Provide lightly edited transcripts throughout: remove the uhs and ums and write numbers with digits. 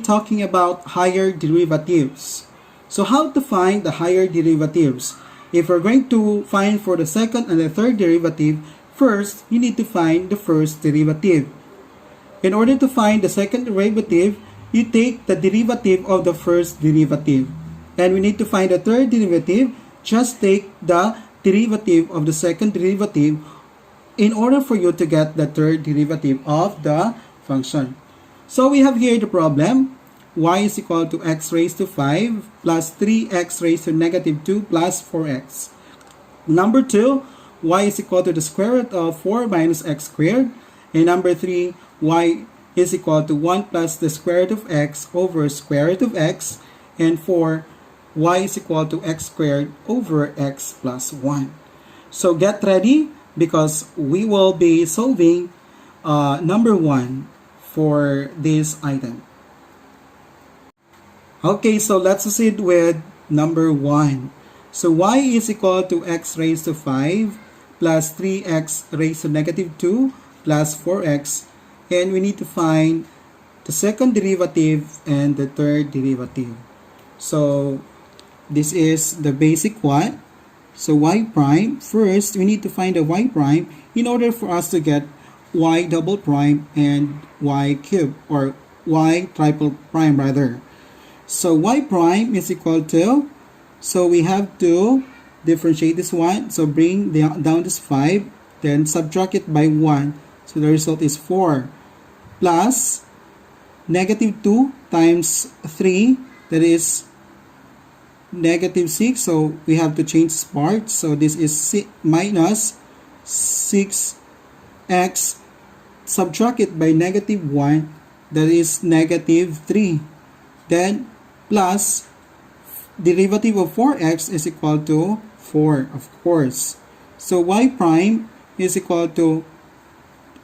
talking about higher derivatives. So how to find the higher derivatives? If we're going to find for the second and the third derivative, first, you need to find the first derivative. In order to find the second derivative, you take the derivative of the first derivative. And we need to find the third derivative, just take the derivative of the second derivative in order for you to get the third derivative of the function. So we have here the problem. Y is equal to x raised to 5 plus 3x raised to negative 2 plus 4x. Number 2, y is equal to the square root of 4 minus x squared. And number 3, y is equal to 1 plus the square root of x over square root of x. And 4, y is equal to x squared over x plus 1. So get ready because we will be solving number 1 for this item. Okay, so let's proceed with number 1. So y is equal to x raised to 5 plus 3x raised to negative 2 plus 4x. And we need to find the second derivative and the third derivative. So this is the basic one. So y prime, first we need to find the y prime in order for us to get y double prime and y cube, or y triple prime rather. So y prime is equal to, so we have to differentiate this one. So bring down this 5, then subtract it by 1. So the result is 4 plus negative 2 times 3, that is negative 6. So we have to change this part. So this is minus 6x, subtract it by negative 1, that is negative 3. Then plus derivative of 4x is equal to 4, of course. So y prime is equal to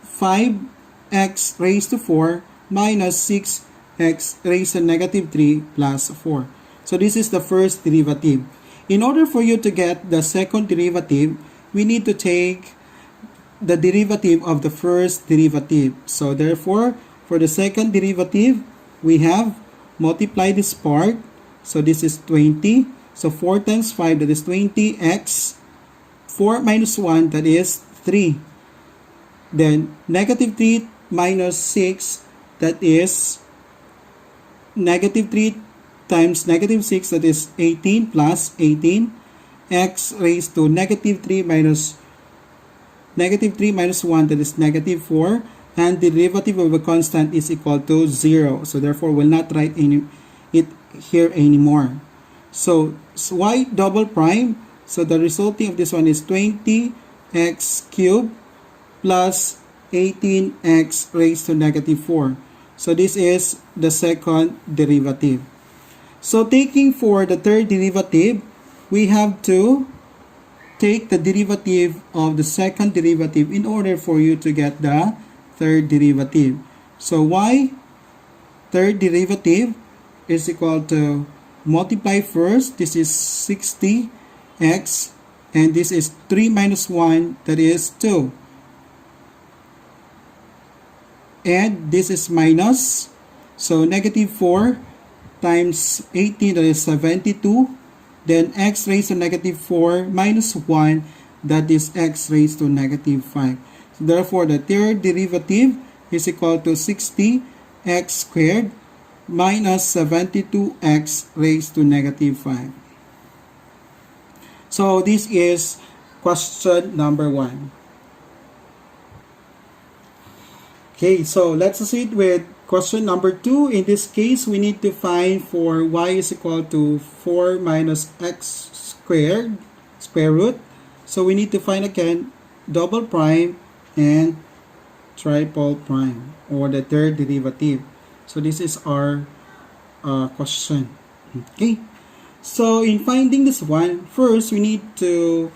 5x raised to 4 minus 6x raised to negative 3 plus 4. So this is the first derivative. In order for you to get the second derivative, we need to take the derivative of the first derivative. So therefore, for the second derivative, we have multiply this part. So this is 20. So 4 times 5, that is 20x. 4 minus 1, that is 3. Then negative 3 minus 6, that is negative 3 times negative 6, that is 18 plus 18. X raised to negative 3 minus 1, that is negative 4. And the derivative of a constant is equal to 0. So therefore, we'll not write it here anymore. So y double prime, so the resulting of this one is 20x cubed plus 18x raised to negative 4. So this is the second derivative. So taking for the third derivative, we have to take the derivative of the second derivative in order for you to get the third derivative. So y third derivative is equal to, multiply first, this is 60x, and this is 3 minus 1, that is 2. And this is minus, so negative 4 times 18, that is 72. Then x raised to negative 4 minus 1, that is x raised to negative 5. So therefore, the third derivative is equal to 60x squared minus 72x raised to negative 5. So this is question number 1. Okay, so let's proceed with question number 2. In this case, we need to find for y is equal to 4 minus x squared, square root. So we need to find again double prime and triple prime, or the third derivative. So this is our question. Okay, so in finding this one, first we need to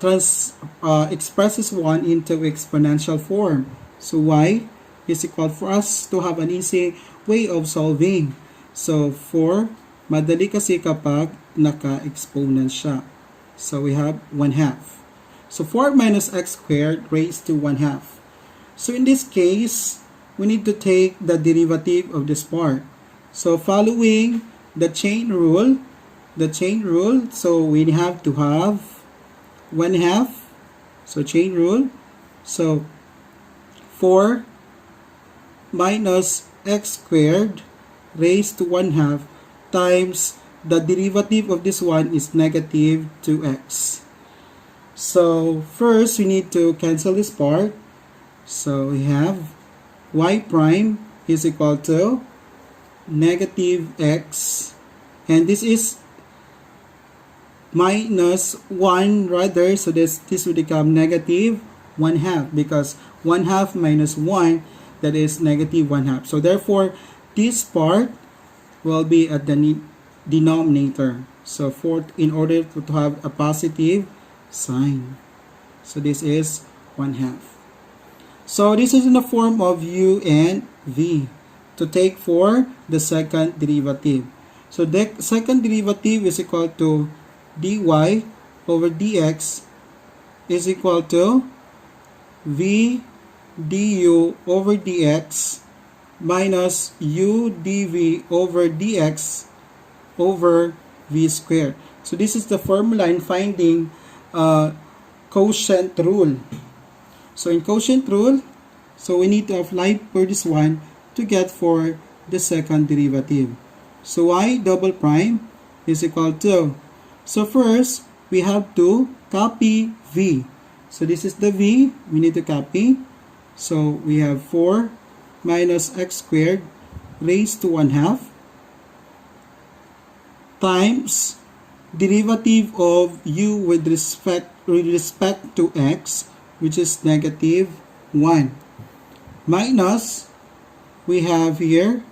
express this one into exponential form. So y is equal, for us to have an easy way of solving. So 4, madali kasi kapag naka-exponent siya. So we have 1/2. So 4 minus x squared raised to 1/2. So in this case, we need to take the derivative of this part. So following the chain rule, so we have to have 1/2. So chain rule. So 4 minus x squared raised to 1/2 times the derivative of this one is negative 2x. So first we need to cancel this part. So we have y prime is equal to negative x, and this is minus 1 rather, so this will become negative 1/2, because 1/2 minus 1, that is negative 1/2. So therefore this part will be at the denominator. So in order to have a positive sign, so this is 1/2. So this is in the form of u and v to take for the second derivative. So the second derivative is equal to dy over dx is equal to v du over dx minus u dv over dx over v squared. So this is the formula in finding quotient rule. So in quotient rule, so we need to apply for this one to get for the second derivative. So y double prime is equal to, so first we have to copy v. So this is the v, we need to copy. So we have 4 minus x squared raised to 1/2 times derivative of u with respect to x, which is negative 1, minus we have here,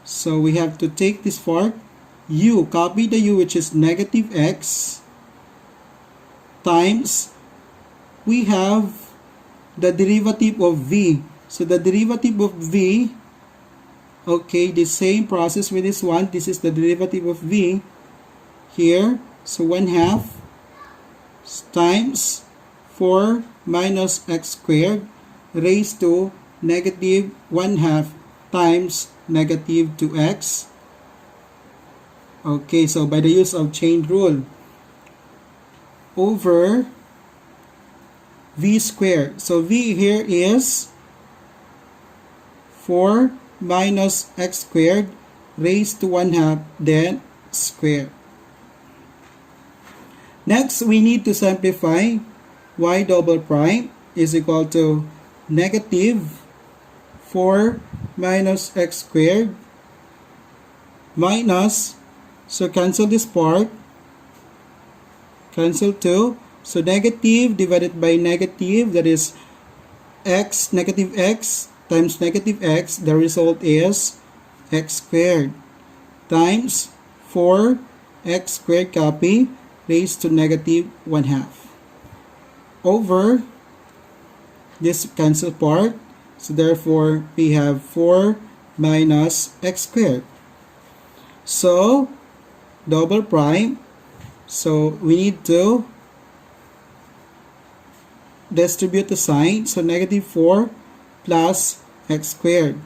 so we have to take this part, u, copy the u, which is negative x, times we have the derivative of v. So the derivative of v, okay, the same process with this one. This is the derivative of v here. So 1/2 times 4 minus x squared raised to negative 1/2 times negative 2x. Okay, so by the use of chain rule, over v squared. So v here is 4 minus x squared raised to 1/2, then square. Next, we need to simplify. Y double prime is equal to negative 4 minus x squared minus, so cancel this part, cancel 2, so negative divided by negative, that is x, negative x times negative x, the result is x squared, times 4x squared copy raised to negative 1/2 over this cancel part. So therefore we have 4 minus x squared. So double prime, so we need to distribute the sign, so negative 4 plus x squared.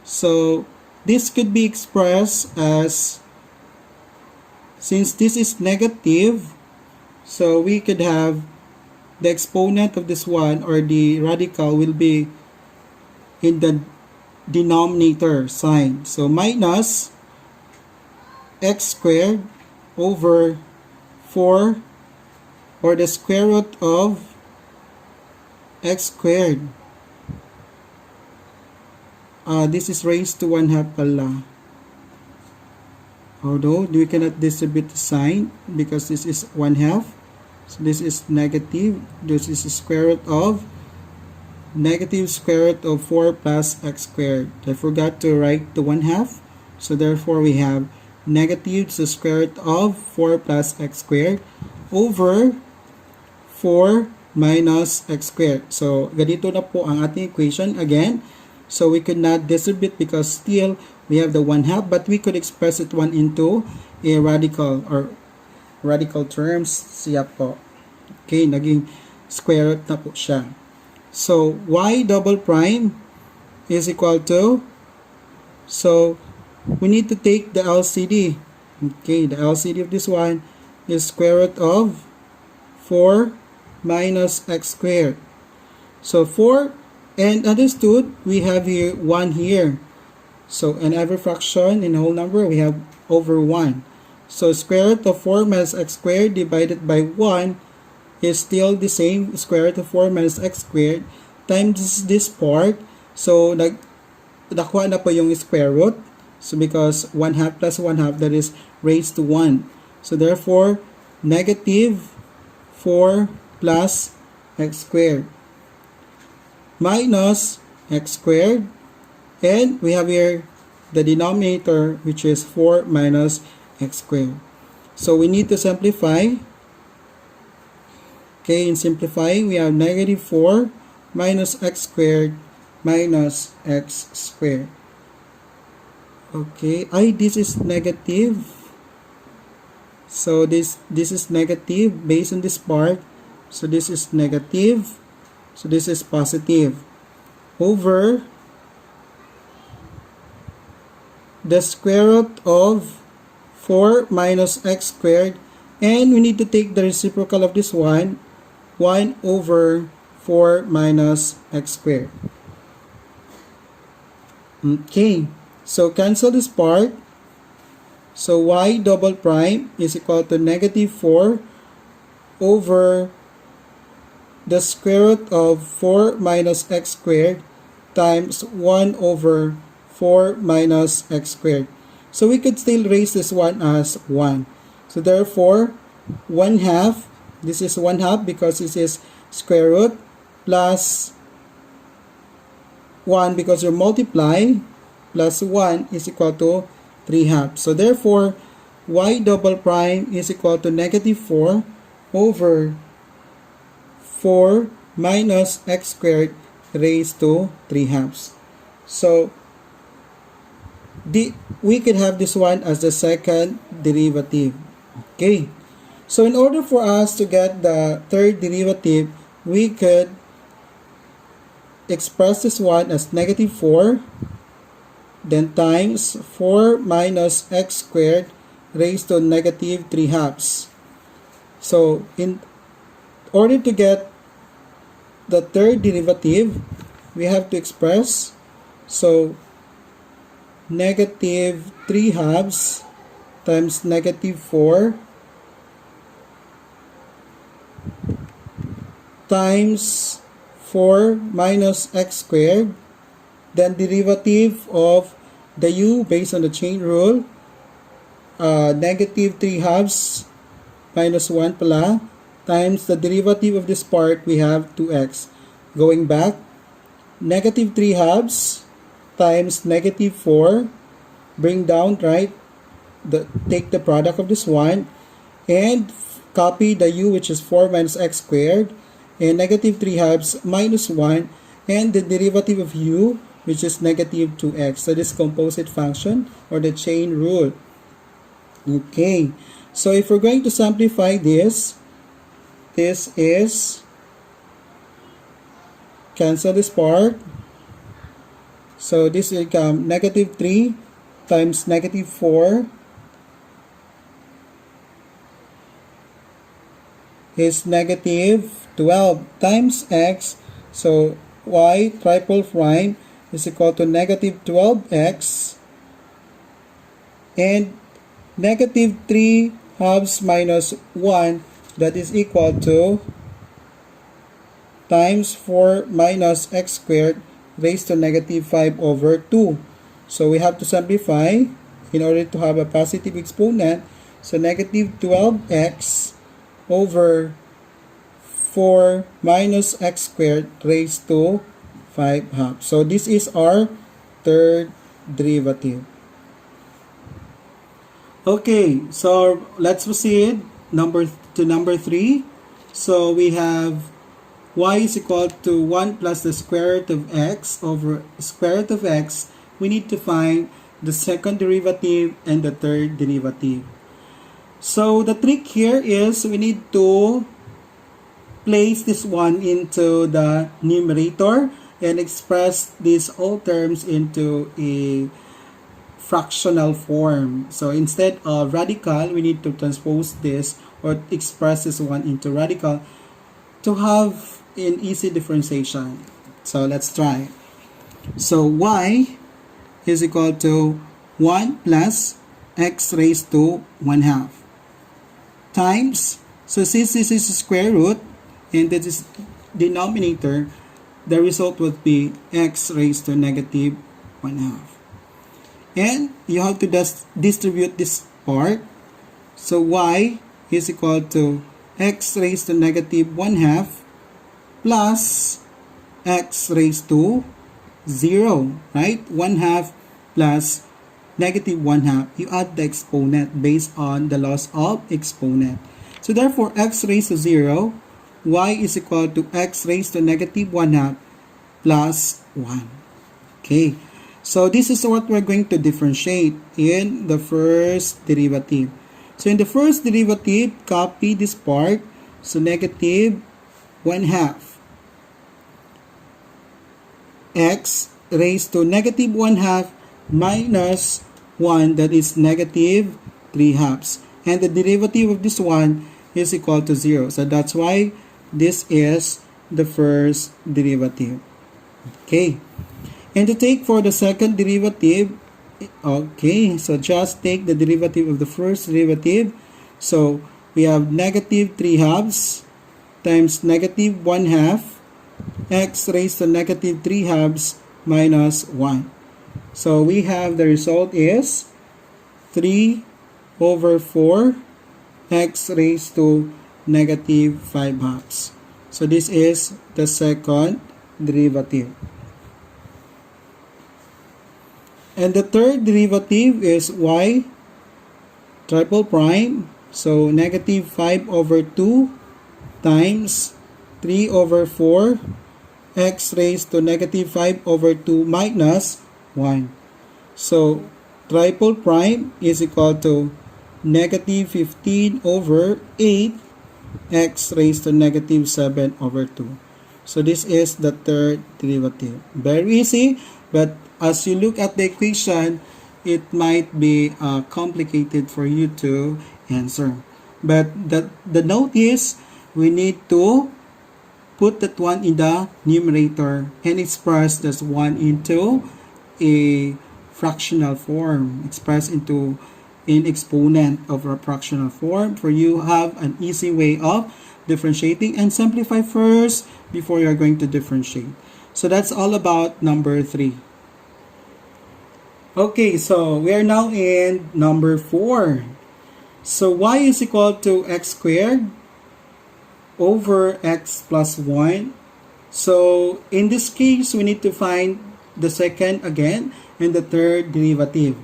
So this could be expressed as, since this is negative, so we could have the exponent of this one, or the radical, will be in the denominator sign. So minus x squared over 4, or the square root of x squared. This is raised to 1/2 pala. Although we cannot distribute the sign because this is 1/2. So this is negative. This is the square root of negative square root of 4 plus x squared. I forgot to write the 1/2. So therefore we have negative the square root of 4 plus x squared over 4 minus x squared. So ganito na po ang ating equation again. So we could not distribute because still we have the 1/2, but we could express it one into a radical, or radical terms siya po. Okay, naging square root na po siya. So y double prime is equal to, So we need to take the LCD. Okay, the LCD of this one is square root of 4 minus x squared. So 4, and understood, we have here 1 here. So in every fraction in whole number, we have over 1. So square root of 4 minus x squared divided by 1 is still the same, square root of 4 minus x squared times this part. So nakuha na po yung square root. So because 1 half plus 1 half, that is raised to 1. So therefore, negative 4 plus x squared minus x squared, and we have here the denominator, which is 4 minus x squared. So we need to simplify. Okay, in simplifying, we have negative 4 minus x squared minus x squared. Okay, this is negative. So this is negative based on this part. So this is negative. So this is positive. Over the square root of 4 minus x squared. And we need to take the reciprocal of this one. 1 over 4 minus x squared. Okay. So cancel this part. So y double prime is equal to negative 4 over the square root of 4 minus x squared times 1 over 4 minus x squared. So we could still raise this one as 1. So therefore, 1 half, this is 1 half because this is square root, plus 1 because you multiply, plus 1 is equal to 3 halves. So therefore, y double prime is equal to negative 4 over 4 minus x squared raised to 3 halves. So we could have this one as the second derivative. Okay. So in order for us to get the third derivative, we could express this one as negative 4, then times 4 minus x squared raised to negative 3 halves. So in order to get the third derivative, we have to express, so negative 3 halves times negative 4 times 4 minus x squared, then derivative of the u based on the chain rule, negative 3 halves minus 1 pala, times the derivative of this part, we have 2x. Going back, negative 3 halves times negative 4, bring down, right, take the product of this one, and copy the u, which is 4 minus x squared, and negative 3 halves minus 1, and the derivative of u, which is negative 2x. So this composite function, or the chain rule. Okay, so if we're going to simplify this is, cancel this part. So this will become negative 3 times negative 4 is negative 12 times x. So y triple prime is equal to negative 12x, and negative 3 halves minus 1, that is equal to times 4 minus x squared raised to negative 5 over 2. So we have to simplify in order to have a positive exponent. So negative 12x over 4 minus x squared raised to 5 halves. So this is our third derivative. Okay, so let's proceed to number 3. So we have y is equal to 1 plus the square root of x over square root of x. We need to find the second derivative and the third derivative. So the trick here is we need to place this one into the numerator and express these all terms into a fractional form. So instead of radical, we need to transpose this or express this one into radical to have an easy differentiation. So let's try. So y is equal to 1 plus x raised to 1/2 times, so since this is square root and this is denominator, the result would be x raised to negative 1/2. And you have to distribute this part. So y is equal to x raised to negative 1/2 plus x raised to 0, right? 1/2 plus negative 1/2. You add the exponent based on the laws of exponent. So therefore, x raised to 0, y is equal to x raised to negative 1/2 plus 1. Okay. So this is what we're going to differentiate in the first derivative. So in the first derivative, copy this part. So negative 1/2 x raised to negative 1/2 minus 1, that is negative 3/2. And the derivative of this one is equal to 0. So that's why this is the first derivative. Okay. And to take for the second derivative, okay, so just take the derivative of the first derivative. So we have negative 3/2 times negative 1/2 x raised to negative 3/2 minus 1. So we have the result is 3/4 x raised to negative 5/2. So this is the second derivative. And the third derivative is y triple prime. So negative 5/2 times 3/4 x raised to negative 5/2 minus 1. So triple prime is equal to negative 15/8 x raised to negative 7/2. So this is the third derivative. Very easy, but as you look at the equation, it might be complicated for you to answer. But the note is, we need to put that one in the numerator and express this one into a fractional form, express into an exponent of a fractional form, for you have an easy way of differentiating, and simplify first before you are going to differentiate. So that's all about number 3. Okay, so we are now in number 4. So y is equal to x squared over x plus 1. So in this case, we need to find the second again and the third derivative.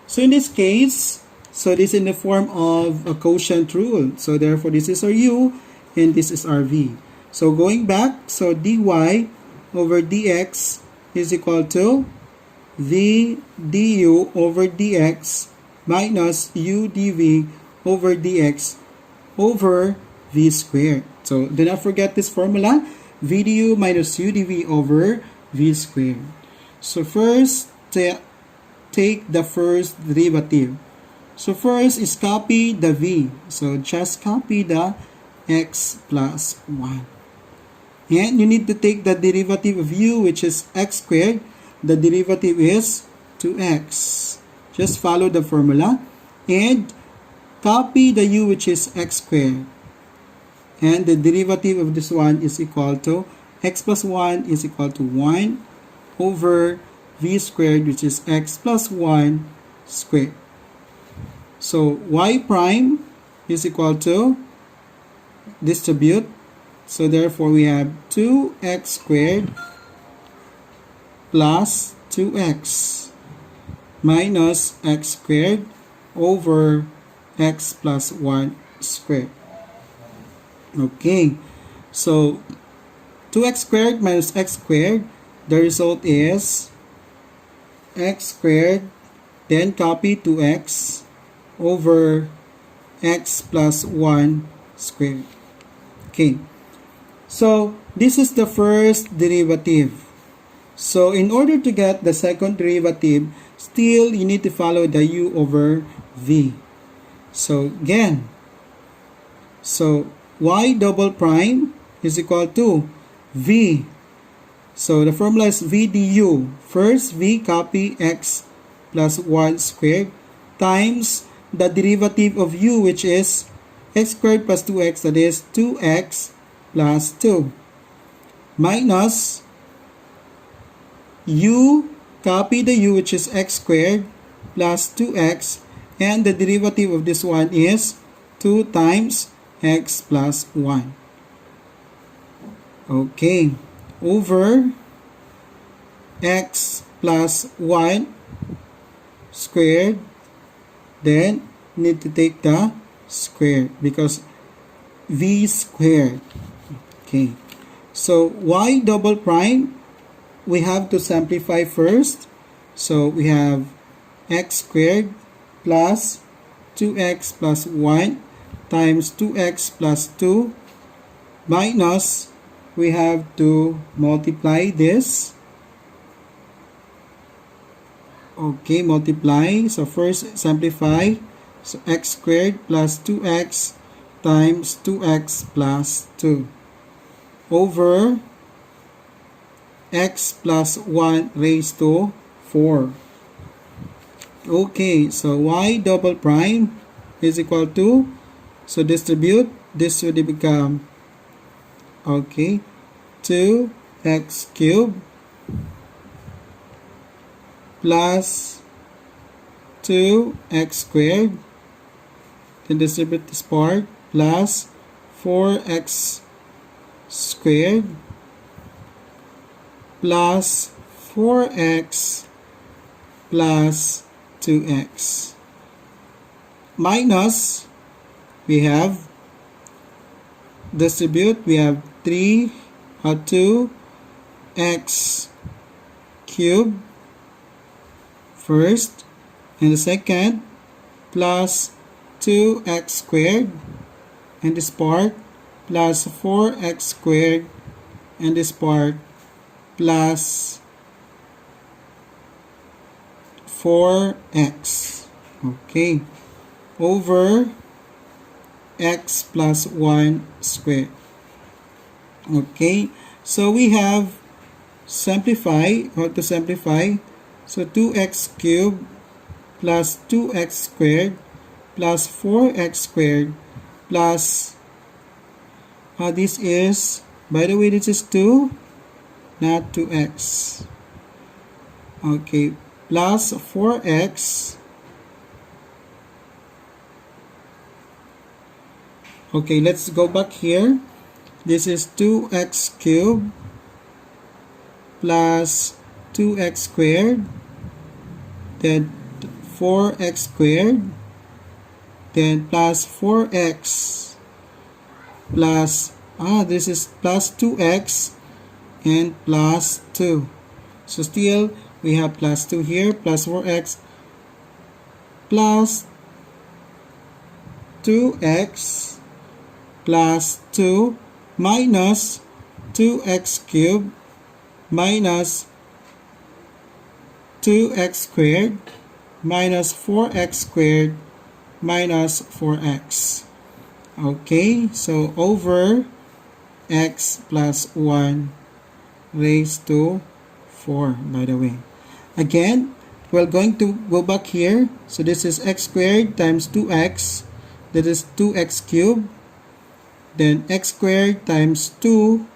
So in this case, so this is in the form of a quotient rule. So therefore, this is our u and this is our v. So going back, so dy over dx is equal to v du over dx minus u dv over dx over v squared. So do not forget this formula, v du minus u dv over v squared. So first, take the first derivative. So first is copy the v. So just copy the x plus 1. And you need to take the derivative of u, which is x squared. The derivative is 2x. Just follow the formula and copy the u, which is x squared. And the derivative of this one is equal to x plus 1 is equal to 1 over v squared, which is x plus 1 squared. So y prime is equal to distribute. So therefore we have 2x squared plus 2x minus x squared over x plus 1 squared. Okay, so 2x squared minus x squared, the result is x squared, then copy 2x over x plus 1 squared. Okay, so this is the first derivative. So in order to get the second derivative, still you need to follow the u over v. So again, so y double prime is equal to v. So the formula is v du. First, v copy x plus 1 squared times the derivative of u, which is x squared plus 2x, that is 2x plus 2, minus u, copy the u, which is x squared plus 2x, and the derivative of this one is 2 times x plus 1. Okay, over x plus 1 squared, then need to take the square because v squared. Okay, so y double prime, we have to simplify first. So we have x squared plus 2x plus 1 times 2x plus 2 minus, we have to multiply this. Okay, multiply. So first simplify. So x squared plus 2x times 2x plus 2 over x plus 1 raised to 4. Okay, so y double prime is equal to, so distribute, this would become, okay, 2x cubed plus 2x squared, then distribute this part, plus 4x squared plus 4x plus 2x minus, we have distribute, we have 2x cubed first, and the second plus 2x squared, and this part plus 4x squared, and this part plus 4x, okay, over x plus 1 squared. Okay, so we have simplify, how to simplify, so 2x cubed plus 2x squared plus 4x squared plus, this is, by the way, this is 2, not 2x. Okay, plus 4x. Okay, let's go back here. This is 2x cubed plus 2x squared, then 4x squared, then plus 4x plus, this is plus 2x and plus 2. So still we have plus 2 here, plus 4x plus 2x plus 2 minus 2x cubed minus 2x squared minus 4x squared minus 4x. Okay, so over x plus 1 raised to 4, by the way. Again, we're going to go back here. So this is x squared times 2x, that is 2x cubed, then x squared times 2,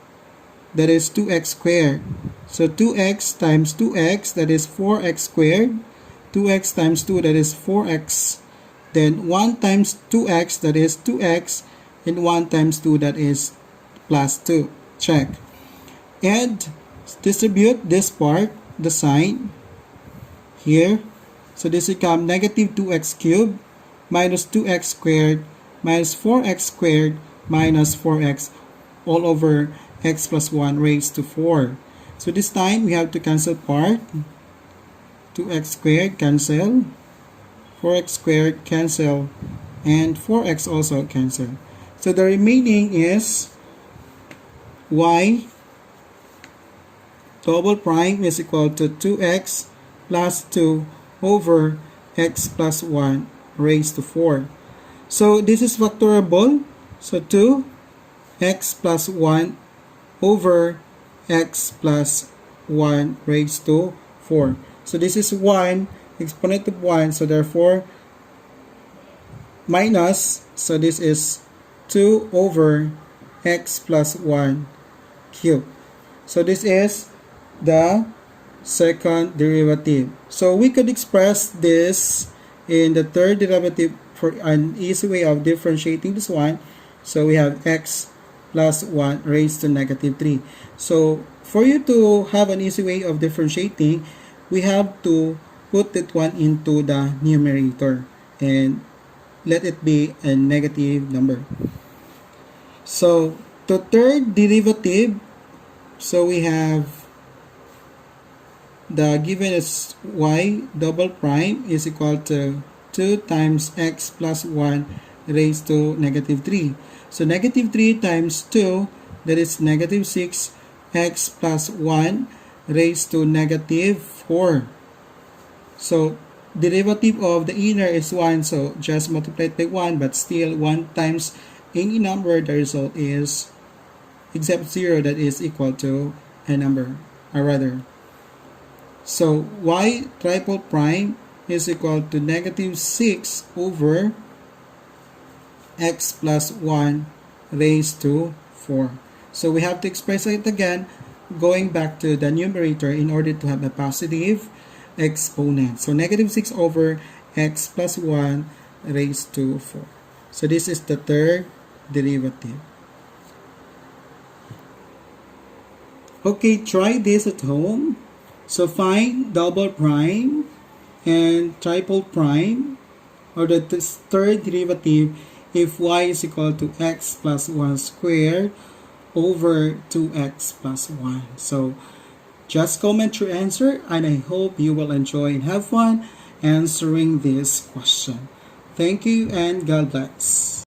that is 2x squared. So 2x times 2x, that is 4x squared, 2x times 2, that is 4x, then 1 times 2x, that is 2x, and 1 times 2, that is plus 2. Check. And distribute this part, the sign here. So this becomes negative 2x cubed minus 2x squared minus 4x squared minus 4x all over x plus 1 raised to 4. So this time we have to cancel part. 2x squared cancel, 4x squared cancel, and 4x also cancel. So the remaining is y double prime is equal to 2x plus 2 over x plus 1 raised to 4. So this is factorable. So 2x plus 1 over x plus 1 raised to 4. So this is 1, exponent of 1, so therefore minus, so this is 2 over x plus 1 cubed. So this is the second derivative. So we could express this in the third derivative for an easy way of differentiating this one. So we have x plus 1 raised to negative 3. So for you to have an easy way of differentiating, we have to put that one into the numerator and let it be a negative number. So the third derivative, so we have the given is y double prime is equal to 2 times x plus 1 raised to negative 3. So negative 3 times 2, that is negative 6 x plus 1 raised to negative 4. So derivative of the inner is 1, so just multiply it by 1, but still 1 times any number, the result is except 0, that is equal to a number, or rather. So y triple prime is equal to negative 6 over x plus 1 raised to 4. So we have to express it again, going back to the numerator in order to have a positive exponent. So negative 6 over x plus 1 raised to 4. So this is the third derivative. Okay, try this at home. So find double prime and triple prime, or the third derivative, if y is equal to x plus 1 squared over 2x plus 1. So just comment your answer, and I hope you will enjoy and have fun answering this question. Thank you and God bless.